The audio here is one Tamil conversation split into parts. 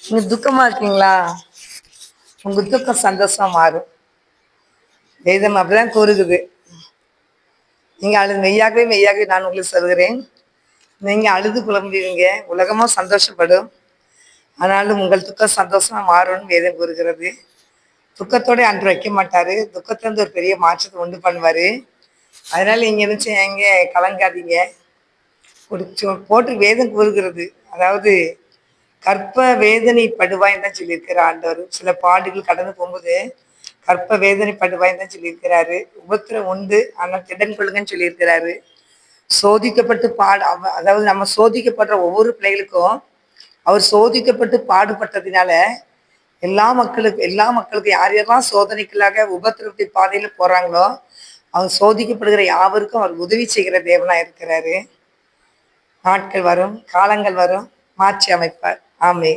நீங்க துக்கமா இருக்கீங்களா? உங்க துக்கம் சந்தோஷமா மாறும். வேதம் அப்படிதான் கூறுகுது. நீங்க அழுது மெய்யாகவே மெய்யாகவே நான் உங்களுக்கு சொல்கிறேன், நீங்க அழுது புலம்புவீங்க, உலகமும் சந்தோஷப்படும். ஆனாலும் உங்கள் துக்கம் சந்தோஷமா மாறும்னு வேதம் கூறுகிறது. துக்கத்தோட அன்று வைக்க மாட்டாரு. துக்கத்துல இருந்து ஒரு பெரிய மாற்றத்தை உண்டு பண்ணுவாரு. அதனால நீங்க நினைச்சு எங்க கலங்காதீங்க. போட்டு வேதம் கூறுகிறது. அதாவது கற்ப வேதனை படுவாய்ன்னு தான் சொல்லியிருக்கிறார் ஆண்டவர். சில பாடுகள் கடந்து போகும்போது கற்ப வேதனை படுவாய்ன்னு தான் சொல்லியிருக்கிறாரு. உபத்திரம் உண்டு, ஆனால் திடன் கொள்ளுங்கன்னு சொல்லியிருக்கிறாரு. சோதிக்கப்பட்டு அதாவது நம்ம சோதிக்கப்படுற ஒவ்வொரு பிள்ளைகளுக்கும் அவர் சோதிக்கப்பட்டு பாடுபட்டதினால எல்லா மக்களுக்கும் யார் யாரெல்லாம் சோதனைக்குள்ளாக உபத்திரத்தை பாதையில போறாங்களோ அவங்க சோதிக்கப்படுகிற யாவருக்கும் அவர் உதவி செய்கிற தேவனா இருக்கிறாரு. நாட்கள் வரும், காலங்கள் வரும், மாற்றி அமைப்பார். ஆமே.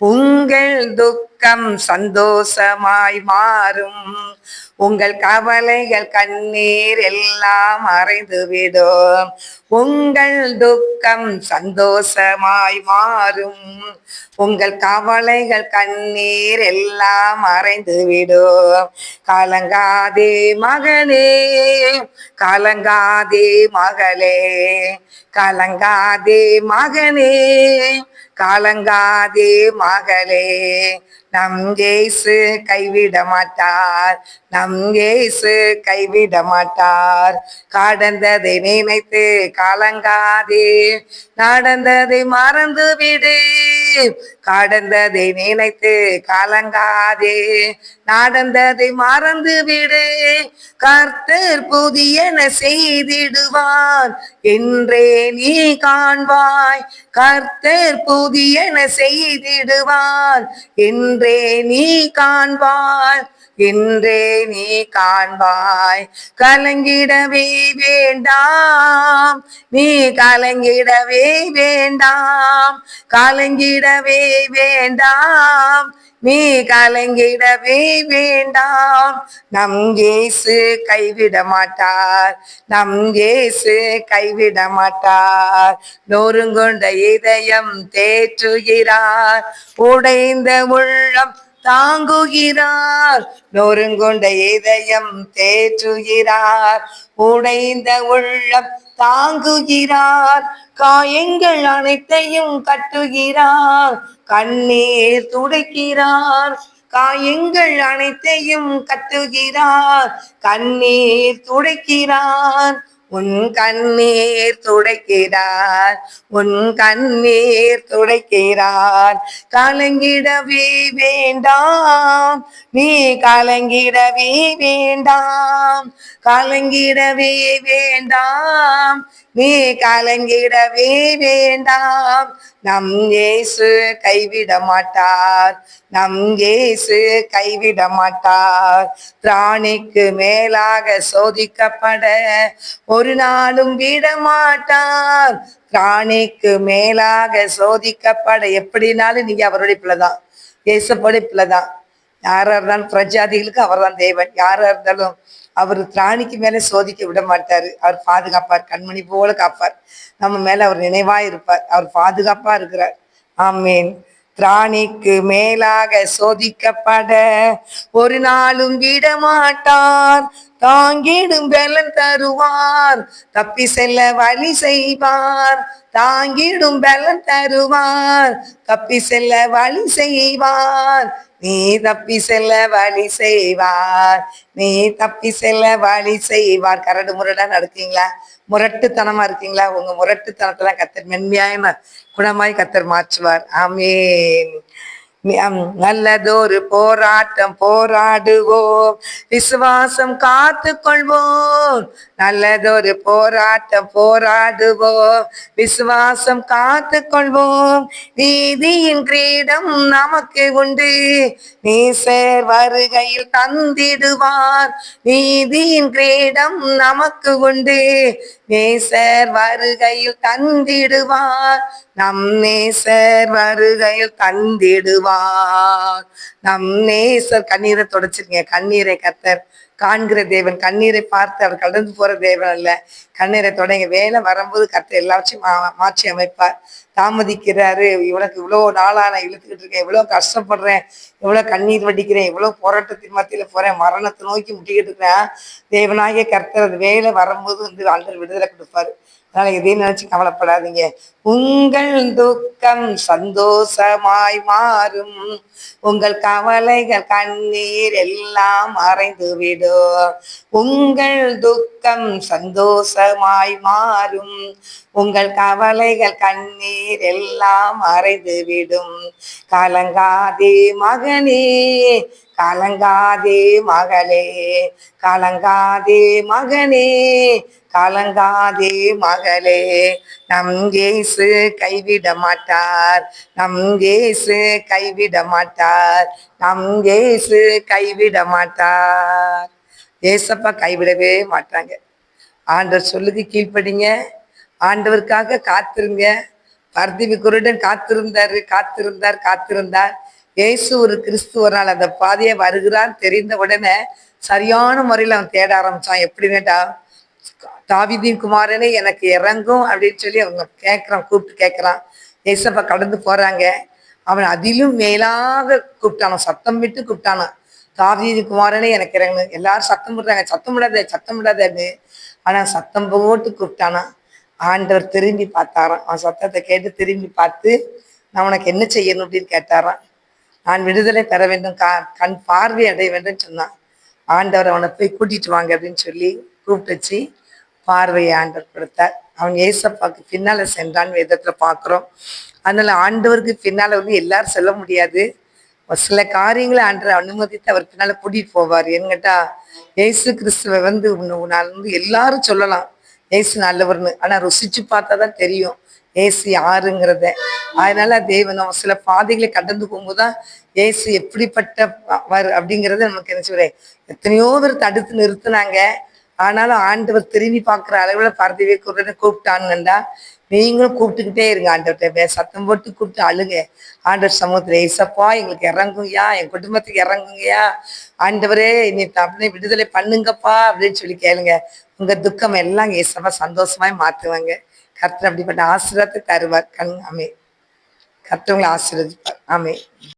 உங்கள் துக்கம் சந்தோஷமாய் மாறும், உங்கள் கவலைகள் கண்ணீர் எல்லாம் மறைந்து விடும். உங்கள் துக்கம் சந்தோஷமாய் மாறும், உங்கள் கவலைகள் கண்ணீர் எல்லாம் மறைந்து விடும். கலங்காதே மகனே, கலங்காதே மகளே, கலங்காதே மகனே, கலங்காதே மகளே. நம் இயேசு கைவிட மாட்டார், நம் இயேசு கைவிட மாட்டார். கடந்ததை நினைத்து கலங்காதே, நடந்ததை மறந்து விடு. கடந்ததை நினைத்து கலங்காதே, நடந்ததை மறந்து விடு. கர்த்தர் புதியன செய்திடுவார் என்றே நீ காண்பாய். கர்த்தர் புதியன செய்திடுவார் என்றே நீ காண்பாய், என்றே நீ காண்பாய். கலங்கிடவே வேண்டாம், நீ கலங்கிடவே வேண்டாம், கலங்கிடவே வேண்டாம், நீ கலங்கிடவே வேண்டாம். நம் இயேசு கைவிட மாட்டார், நம் இயேசு கைவிட மாட்டார். நொறுங்குண்ட இதயம் தேற்றுகிறார், உடைந்த உள்ளம் தாங்குகிறார். நொறுங்குண்ட இதயம் தேற்றுகிறார், உடைந்த உள்ளம் தாங்குகிறார். காயங்கள் அனைத்தையும் கட்டுகிறார், கண்ணீர் துடைக்கிறார். காயங்கள் அனைத்தையும் கட்டுகிறார், கண்ணீர் துடைக்கிறார். உன் கண்ணீர் துடைக்கிறார், உன் கண்ணீர் துடைக்கிறார். கலங்கிடவே வேண்டாம், நீ கலங்கிடவே வேண்டாம், கலங்கிடவே வேண்டாம், நீ கலங்கிடவே வேண்டாம். நம் இயேசு கைவிட மாட்டார், நம் இயேசு கைவிட மாட்டார். திராணிக்கு மேலாக சோதிக்கப்பட ஒரு நாளும் விட மாட்டார். திராணிக்கு மேலாக சோதிக்கப்பட எப்படினாலும் நீங்க அவருடைய பிள்ளைதான், இயேசுவோடைய பிள்ளைதான். யாரா இருந்தாலும் பிரஜாதிகளுக்கு அவர் தான் தேவன். யாரா இருந்தாலும் அவர் திராணிக்கு மேல சோதிக்க விட மாட்டாரு. அவர் பாதுகாப்பார், கண்மணி போல காப்பார். நம்ம மேல அவர் நினைவா இருப்பார், அவர் பாதுகாப்பா இருக்கிறார். ஆமீன். திராணிக்கு மேலாக சோதிக்கப்பட ஒரு நாளும் விட மாட்டார். தாங்கிடும் பலன் தருவார், தப்பி செல்ல வழி செய்வார். தாங்கிடும் பலன் தருவார், தப்பி செல்ல வழி செய்வார். நீ தப்பி செல்ல வழி செய்வார், நீ தப்பி செல்ல வழி செய்வார். கரடு முரடா நடக்கீங்களா? முரட்டுத்தனமா இருக்கீங்களா? உங்க முரட்டுத்தனத்தெல்லாம் கத்தர் மென்மையாய் குணமாய் கத்தர் மாற்றுவார். ஆமீன். நல்லதொரு போராட்டம் போராடுவோம், விசுவாசம் காத்து கொள்வோம். நல்லதொரு போராட்டம் போராடுவோம், விசுவாசம் காத்து கொள்வோம். நீதியின் கிரீடம் நமக்கு உண்டு, நேசர் வருகையில் தந்திடுவார். நீதியின் கிரீடம் நமக்கு உண்டு, நேசர் வருகையில் தந்திடுவார். நம் நேசர் வருகையில் தந்திடுவார். நம் நேசர். கண்ணீரை தொடச்சிருங்க, கண்ணீரை கத்தர் காண்கிற தேவன், கண்ணீரை பார்த்து அவர் கடந்து போற தேவன் அல்ல. கண்ணீரை தொடங்க வேலை வரும்போது கர்த்தர் எல்லாத்தையும் மாற்றி அமைப்பார். தாமதிக்கிறாரு, இவனுக்கு இவ்வளோ நாளான இழுத்துக்கிட்டு இருக்கேன், இவ்வளோ கஷ்டப்படுறேன், இவ்வளோ கண்ணீர் வடிக்கிறேன், இவ்வளோ போராட்டத்தின் மத்தியில் போறேன், மரணத்தை நோக்கி முட்டிக்கிட்டு இருக்கிறேன். தேவனாகிய கர்த்தர் அது வேலை வரும்போது ஆண்டவர் விடுதலை கொடுப்பாரு. அதனால எதையும் நினைச்சு கவலைப்படாதீங்க. உங்கள் துக்கம் சந்தோஷமாய் மாறும், உங்கள் கவலைகள் கண்ணீர் எல்லாம் மறைந்து விடும். உங்கள் துக்கம் சந்தோஷமாய் மாறும், உங்கள் கவலைகள் கண்ணீர் எல்லாம் மறைந்து விடும். கலங்காதே மகனே, கலங்காதே மகளே, கலங்காதே மகனே, கலங்காதே மகளே. நம் இயேசு கைவிட மாட்டார், நம் இயேசு கைவிட மாட்டார், நம் இயேசு கைவிட மாட்டார். ஏசப்பா கைவிடவே மாட்டாங்க. ஆண்டவர் சொல்லுக்கு கீழ்ப்படிங்க, ஆண்டவருக்காக காத்திருங்க. பர்திவி குருடன் காத்திருந்தார் காத்திருந்தார் காத்திருந்தார். இயேசு ஒரு கிறிஸ்துவனால் அந்த பாதையை வருகிறான் தெரிந்த உடனே சரியான முறையில் அவன் தேட ஆரம்பிச்சான். எப்படின்னுட்டா, தாவீதின் குமாரனே எனக்கு இறங்கும் அப்படின்னு சொல்லி அவங்க கூப்பிட்டு கேட்குறான். ஏசப்பா கடந்து போறாங்க. அவன் அதிலும் மேலாக கூப்பிட்டானோ, சத்தம் விட்டு கூப்பிட்டானான், தாவீது குமாரனே எனக்கு இறங்கணும். எல்லாரும் சத்தம் போடுறாங்க, சத்தம் விடாத சத்தம் விடாதன்னு. ஆனா சத்தம் போட்டு கூப்பிட்டானா. ஆண்டவர் திரும்பி பார்த்தாராம். அவன் சத்தத்தை கேட்டு திரும்பி பார்த்து, நான் உனக்கு என்ன செய்யணும் அப்படின்னு கேட்டாரான். நான் விடுதலை பெற வேண்டும், கண் பார்வை அடைய வேண்டும் சொன்னான். ஆண்டவர் அவனை போய் கூட்டிட்டு வாங்க அப்படின்னு சொல்லி கூப்பிட்டு வச்சு பார்வையை ஆண்டவர் கொடுத்தார். அவன் ஏசப்பாக்கு பின்னால சென்றான் வேதத்துல பாக்குறோம். அதனால ஆண்டவருக்கு பின்னால எல்லாரும் சொல்ல முடியாது. சில காரியங்களை ஆண்டவர் அனுமதித்து அவர் பின்னால கூட்டிட்டு போவார். ஏன்னு கேட்டா, ஏசு கிறிஸ்துவை நான் எல்லாரும் சொல்லலாம் ஏசு நல்லவர்னு, ஆனா ருசிச்சு பார்த்தாதான் தெரியும் ஏசு யாருங்கிறத. அதனால தேவன் நம்ம சில பாதைகளை கடந்து போகும்போதுதான் ஏசு எப்படிப்பட்ட அப்படிங்கறத நமக்கு என்ன சொல்றேன். எத்தனையோ பேர் தடுத்து நிறுத்தினாங்க. ஆனாலும் ஆண்டவர் திரும்பி பார்க்குற அளவுல பரதவி கூப்பிட்டானுங்கண்டா, நீங்களும் கூப்பிட்டுக்கிட்டே இருங்க. ஆண்டவர்கிட்ட சத்தம் போட்டு கூப்பிட்டு அழுங்க. ஆண்டவர் சமூகத்துல, ஏசப்பா எங்களுக்கு இறங்குங்கயா, என் குடும்பத்துக்கு இறங்குங்கயா, ஆண்டவரே நீ அப்படியே விடுதலை பண்ணுங்கப்பா அப்படின்னு சொல்லி கேளுங்க. உங்க துக்கம் எல்லாம் ஏசப்பா சந்தோஷமாய் மாத்துவாங்க. கர்த்தர் அப்படிப்பட்ட ஆசீர்வாதத்தை தருவார். ஆமே. கர்த்தர் உங்களை ஆசீர்வதிப்பார். ஆமே.